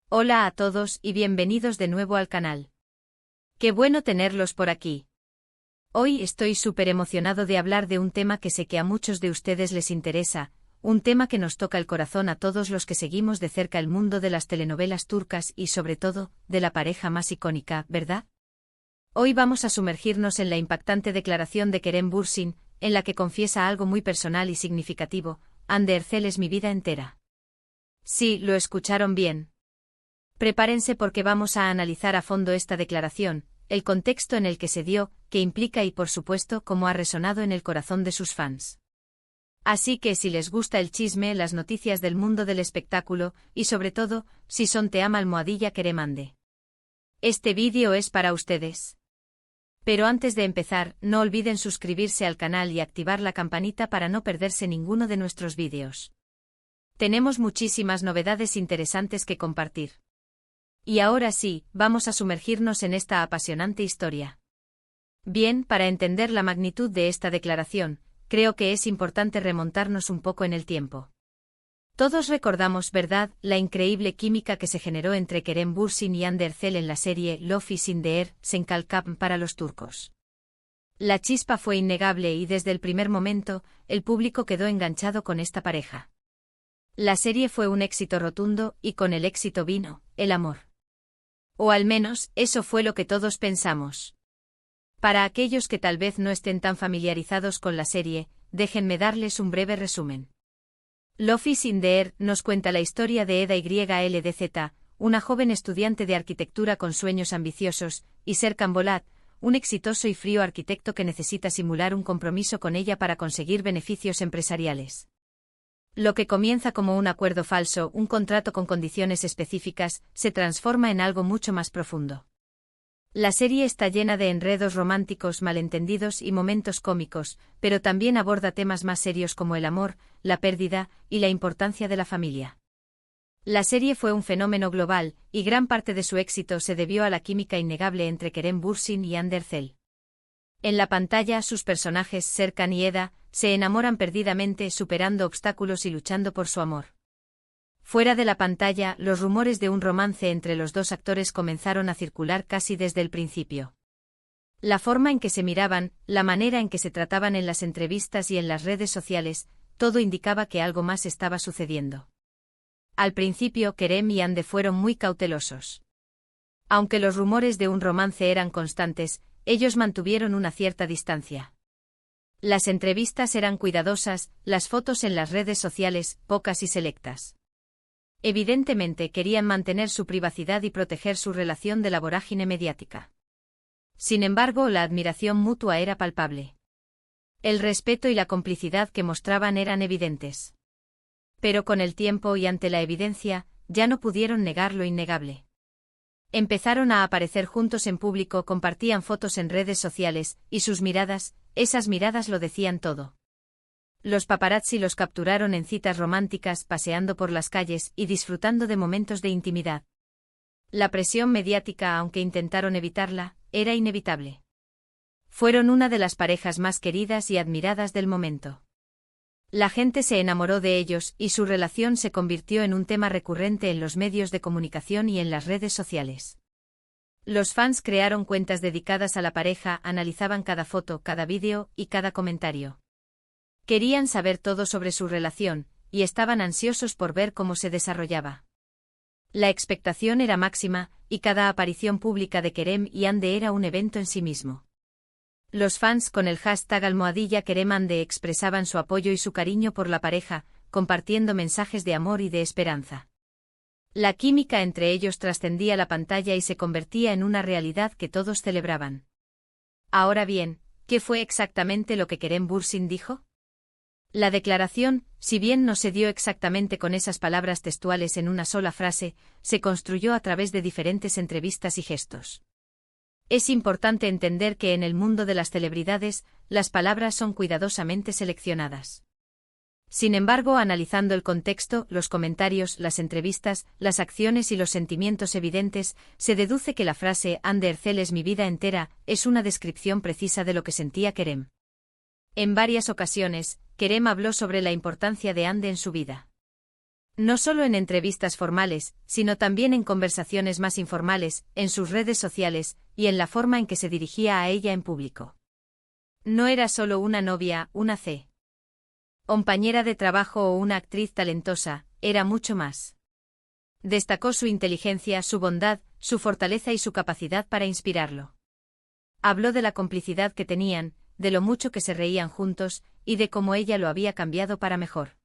Hola a todos y bienvenidos de nuevo al canal. Qué bueno tenerlos por aquí. Hoy estoy súper emocionado de hablar de un tema que sé que a muchos de ustedes les interesa, un tema que nos toca el corazón a todos los que seguimos de cerca el mundo de las telenovelas turcas y sobre todo, de la pareja más icónica, ¿verdad? Hoy vamos a sumergirnos en la impactante declaración de Kerem Bürsin, en la que confiesa algo muy personal y significativo: Hande Erçel es mi vida entera. Sí, lo escucharon bien. Prepárense porque vamos a analizar a fondo esta declaración, el contexto en el que se dio, qué implica y por supuesto cómo ha resonado en el corazón de sus fans. Así que si les gusta el chisme, las noticias del mundo del espectáculo, y sobre todo, si son Team Almohadilla Kerem Hande, este vídeo es para ustedes. Pero antes de empezar, no olviden suscribirse al canal y activar la campanita para no perderse ninguno de nuestros vídeos. Tenemos muchísimas novedades interesantes que compartir. Y ahora sí, vamos a sumergirnos en esta apasionante historia. Bien, para entender la magnitud de esta declaración, creo que es importante remontarnos un poco en el tiempo. Todos recordamos, ¿verdad?, la increíble química que se generó entre Kerem Bürsin y Hande Erçel en la serie Love is in the Air, Senkalkam para los turcos. La chispa fue innegable y desde el primer momento, el público quedó enganchado con esta pareja. La serie fue un éxito rotundo y con el éxito vino el amor. O al menos, eso fue lo que todos pensamos. Para aquellos que tal vez no estén tan familiarizados con la serie, déjenme darles un breve resumen. Love is in the Air nos cuenta la historia de Eda YLDZ, una joven estudiante de arquitectura con sueños ambiciosos, y Serkan Bolat, un exitoso y frío arquitecto que necesita simular un compromiso con ella para conseguir beneficios empresariales. Lo que comienza como un acuerdo falso, un contrato con condiciones específicas, se transforma en algo mucho más profundo. La serie está llena de enredos románticos, malentendidos y momentos cómicos, pero también aborda temas más serios como el amor, la pérdida y la importancia de la familia. La serie fue un fenómeno global, y gran parte de su éxito se debió a la química innegable entre Kerem Bürsin y Hande Erçel. En la pantalla, sus personajes Serkan y Eda se enamoran perdidamente, superando obstáculos y luchando por su amor. Fuera de la pantalla, los rumores de un romance entre los dos actores comenzaron a circular casi desde el principio. La forma en que se miraban, la manera en que se trataban en las entrevistas y en las redes sociales, todo indicaba que algo más estaba sucediendo. Al principio, Kerem y Hande fueron muy cautelosos. Aunque los rumores de un romance eran constantes, ellos mantuvieron una cierta distancia. Las entrevistas eran cuidadosas, las fotos en las redes sociales, pocas y selectas. Evidentemente querían mantener su privacidad y proteger su relación de la vorágine mediática. Sin embargo, la admiración mutua era palpable. El respeto y la complicidad que mostraban eran evidentes. Pero con el tiempo y ante la evidencia, ya no pudieron negar lo innegable. Empezaron a aparecer juntos en público, compartían fotos en redes sociales, y sus miradas, esas miradas lo decían todo. Los paparazzi los capturaron en citas románticas, paseando por las calles y disfrutando de momentos de intimidad. La presión mediática, aunque intentaron evitarla, era inevitable. Fueron una de las parejas más queridas y admiradas del momento. La gente se enamoró de ellos y su relación se convirtió en un tema recurrente en los medios de comunicación y en las redes sociales. Los fans crearon cuentas dedicadas a la pareja, analizaban cada foto, cada vídeo y cada comentario. Querían saber todo sobre su relación, y estaban ansiosos por ver cómo se desarrollaba. La expectación era máxima, y cada aparición pública de Kerem y Hande era un evento en sí mismo. Los fans con el hashtag #Kerem Hande expresaban su apoyo y su cariño por la pareja, compartiendo mensajes de amor y de esperanza. La química entre ellos trascendía la pantalla y se convertía en una realidad que todos celebraban. Ahora bien, ¿qué fue exactamente lo que Kerem Bürsin dijo? La declaración, si bien no se dio exactamente con esas palabras textuales en una sola frase, se construyó a través de diferentes entrevistas y gestos. Es importante entender que en el mundo de las celebridades, las palabras son cuidadosamente seleccionadas. Sin embargo, analizando el contexto, los comentarios, las entrevistas, las acciones y los sentimientos evidentes, se deduce que la frase Hande Erçel es mi vida entera es una descripción precisa de lo que sentía Kerem. En varias ocasiones, Kerem habló sobre la importancia de Hande en su vida. No solo en entrevistas formales, sino también en conversaciones más informales, en sus redes sociales, y en la forma en que se dirigía a ella en público. No era solo una novia, una compañera de trabajo o una actriz talentosa, era mucho más. Destacó su inteligencia, su bondad, su fortaleza y su capacidad para inspirarlo. Habló de la complicidad que tenían, de lo mucho que se reían juntos, y de cómo ella lo había cambiado para mejor.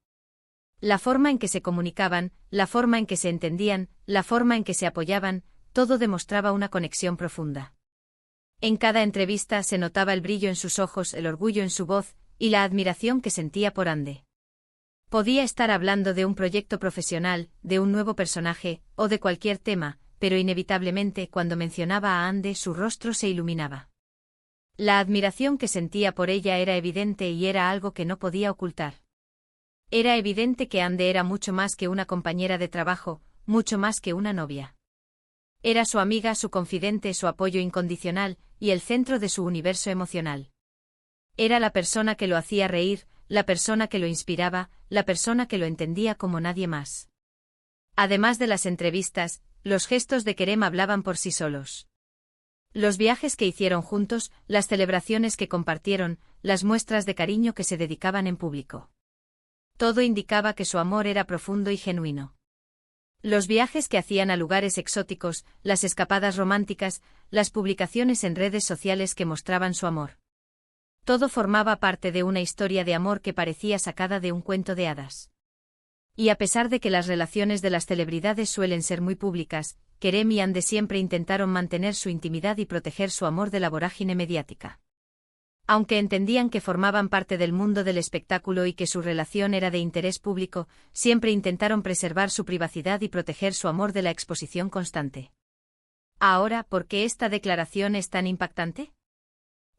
La forma en que se comunicaban, la forma en que se entendían, la forma en que se apoyaban, todo demostraba una conexión profunda. En cada entrevista se notaba el brillo en sus ojos, el orgullo en su voz, y la admiración que sentía por Ande. Podía estar hablando de un proyecto profesional, de un nuevo personaje, o de cualquier tema, pero inevitablemente cuando mencionaba a Ande su rostro se iluminaba. La admiración que sentía por ella era evidente y era algo que no podía ocultar. Era evidente que Ande era mucho más que una compañera de trabajo, mucho más que una novia. Era su amiga, su confidente, su apoyo incondicional, y el centro de su universo emocional. Era la persona que lo hacía reír, la persona que lo inspiraba, la persona que lo entendía como nadie más. Además de las entrevistas, los gestos de Kerem hablaban por sí solos. Los viajes que hicieron juntos, las celebraciones que compartieron, las muestras de cariño que se dedicaban en público. Todo indicaba que su amor era profundo y genuino. Los viajes que hacían a lugares exóticos, las escapadas románticas, las publicaciones en redes sociales que mostraban su amor. Todo formaba parte de una historia de amor que parecía sacada de un cuento de hadas. Y a pesar de que las relaciones de las celebridades suelen ser muy públicas, Kerem y Ande siempre intentaron mantener su intimidad y proteger su amor de la vorágine mediática. Aunque entendían que formaban parte del mundo del espectáculo y que su relación era de interés público, siempre intentaron preservar su privacidad y proteger su amor de la exposición constante. Ahora, ¿por qué esta declaración es tan impactante?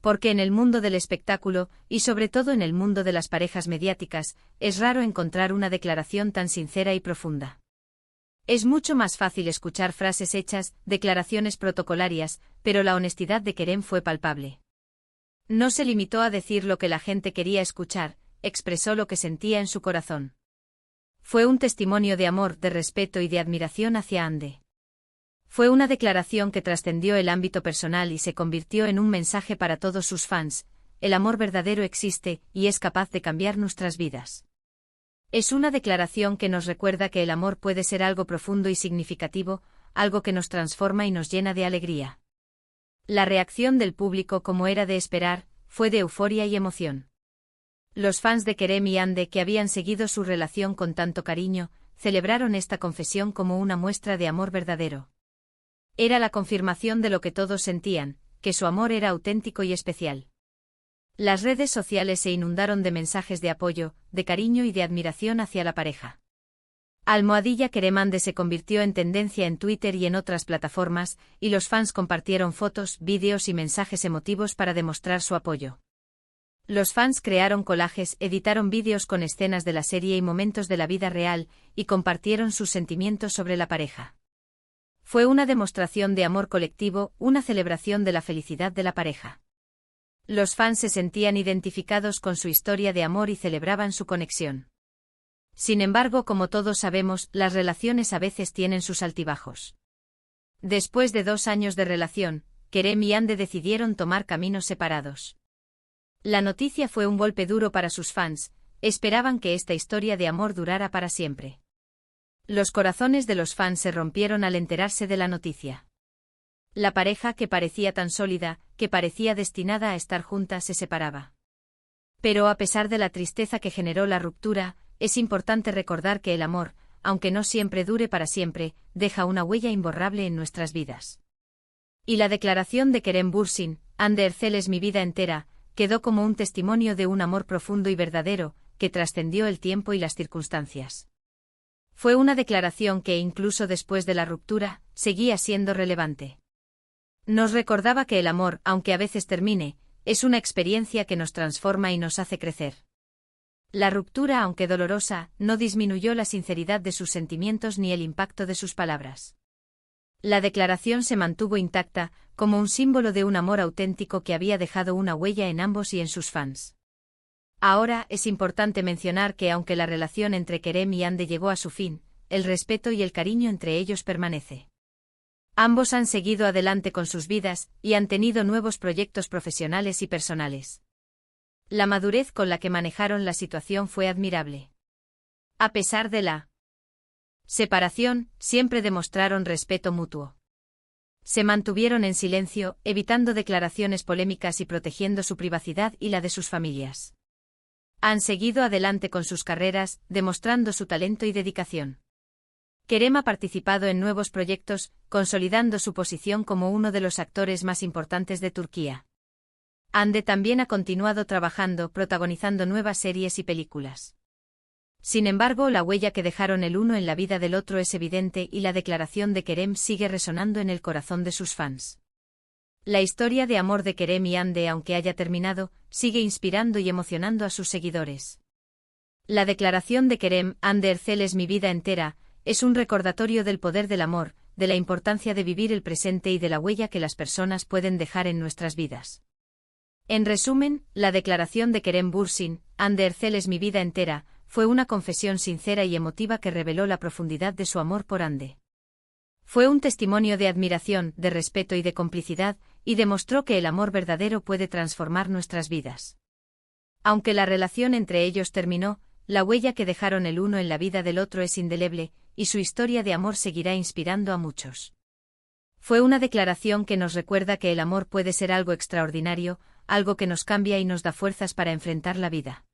Porque en el mundo del espectáculo, y sobre todo en el mundo de las parejas mediáticas, es raro encontrar una declaración tan sincera y profunda. Es mucho más fácil escuchar frases hechas, declaraciones protocolarias, pero la honestidad de Kerem fue palpable. No se limitó a decir lo que la gente quería escuchar, expresó lo que sentía en su corazón. Fue un testimonio de amor, de respeto y de admiración hacia Ande. Fue una declaración que trascendió el ámbito personal y se convirtió en un mensaje para todos sus fans: el amor verdadero existe y es capaz de cambiar nuestras vidas. Es una declaración que nos recuerda que el amor puede ser algo profundo y significativo, algo que nos transforma y nos llena de alegría. La reacción del público, como era de esperar, fue de euforia y emoción. Los fans de Kerem y Ande, que habían seguido su relación con tanto cariño, celebraron esta confesión como una muestra de amor verdadero. Era la confirmación de lo que todos sentían, que su amor era auténtico y especial. Las redes sociales se inundaron de mensajes de apoyo, de cariño y de admiración hacia la pareja. Kerem Ande se convirtió en tendencia en Twitter y en otras plataformas, y los fans compartieron fotos, vídeos y mensajes emotivos para demostrar su apoyo. Los fans crearon collages, editaron vídeos con escenas de la serie y momentos de la vida real, y compartieron sus sentimientos sobre la pareja. Fue una demostración de amor colectivo, una celebración de la felicidad de la pareja. Los fans se sentían identificados con su historia de amor y celebraban su conexión. Sin embargo, como todos sabemos, las relaciones a veces tienen sus altibajos. Después de 2 años de relación, Kerem y Ande decidieron tomar caminos separados. La noticia fue un golpe duro para sus fans, esperaban que esta historia de amor durara para siempre. Los corazones de los fans se rompieron al enterarse de la noticia. La pareja, que parecía tan sólida, que parecía destinada a estar junta, se separaba. Pero a pesar de la tristeza que generó la ruptura, es importante recordar que el amor, aunque no siempre dure para siempre, deja una huella imborrable en nuestras vidas. Y la declaración de Kerem Bürsin, Ande Erçel es mi vida entera, quedó como un testimonio de un amor profundo y verdadero, que trascendió el tiempo y las circunstancias. Fue una declaración que, incluso después de la ruptura, seguía siendo relevante. Nos recordaba que el amor, aunque a veces termine, es una experiencia que nos transforma y nos hace crecer. La ruptura, aunque dolorosa, no disminuyó la sinceridad de sus sentimientos ni el impacto de sus palabras. La declaración se mantuvo intacta, como un símbolo de un amor auténtico que había dejado una huella en ambos y en sus fans. Ahora, es importante mencionar que aunque la relación entre Kerem y Hande llegó a su fin, el respeto y el cariño entre ellos permanece. Ambos han seguido adelante con sus vidas, y han tenido nuevos proyectos profesionales y personales. La madurez con la que manejaron la situación fue admirable. A pesar de la separación, siempre demostraron respeto mutuo. Se mantuvieron en silencio, evitando declaraciones polémicas y protegiendo su privacidad y la de sus familias. Han seguido adelante con sus carreras, demostrando su talento y dedicación. Kerem ha participado en nuevos proyectos, consolidando su posición como uno de los actores más importantes de Turquía. Hande también ha continuado trabajando, protagonizando nuevas series y películas. Sin embargo, la huella que dejaron el uno en la vida del otro es evidente y la declaración de Kerem sigue resonando en el corazón de sus fans. La historia de amor de Kerem y Hande, aunque haya terminado, sigue inspirando y emocionando a sus seguidores. La declaración de Kerem, Hande Erçel es mi vida entera, es un recordatorio del poder del amor, de la importancia de vivir el presente y de la huella que las personas pueden dejar en nuestras vidas. En resumen, la declaración de Kerem Bürsin, Hande Erçel es mi vida entera, fue una confesión sincera y emotiva que reveló la profundidad de su amor por Hande. Fue un testimonio de admiración, de respeto y de complicidad, y demostró que el amor verdadero puede transformar nuestras vidas. Aunque la relación entre ellos terminó, la huella que dejaron el uno en la vida del otro es indeleble, y su historia de amor seguirá inspirando a muchos. Fue una declaración que nos recuerda que el amor puede ser algo extraordinario, algo que nos cambia y nos da fuerzas para enfrentar la vida.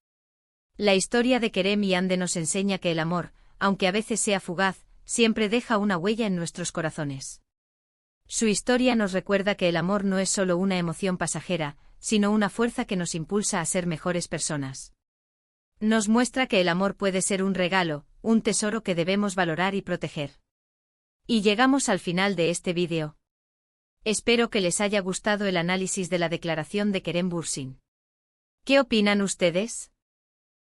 La historia de Kerem y Hande nos enseña que el amor, aunque a veces sea fugaz, siempre deja una huella en nuestros corazones. Su historia nos recuerda que el amor no es solo una emoción pasajera, sino una fuerza que nos impulsa a ser mejores personas. Nos muestra que el amor puede ser un regalo, un tesoro que debemos valorar y proteger. Y llegamos al final de este vídeo. Espero que les haya gustado el análisis de la declaración de Kerem Bürsin. ¿Qué opinan ustedes?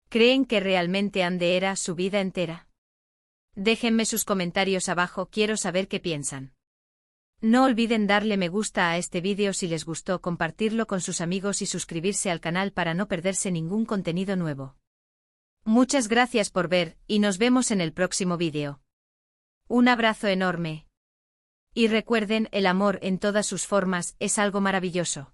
¿Creen que realmente Hande era su vida entera? Déjenme sus comentarios abajo, quiero saber qué piensan. No olviden darle me gusta a este vídeo si les gustó, compartirlo con sus amigos y suscribirse al canal para no perderse ningún contenido nuevo. Muchas gracias por ver, y nos vemos en el próximo vídeo. Un abrazo enorme. Y recuerden, el amor en todas sus formas es algo maravilloso.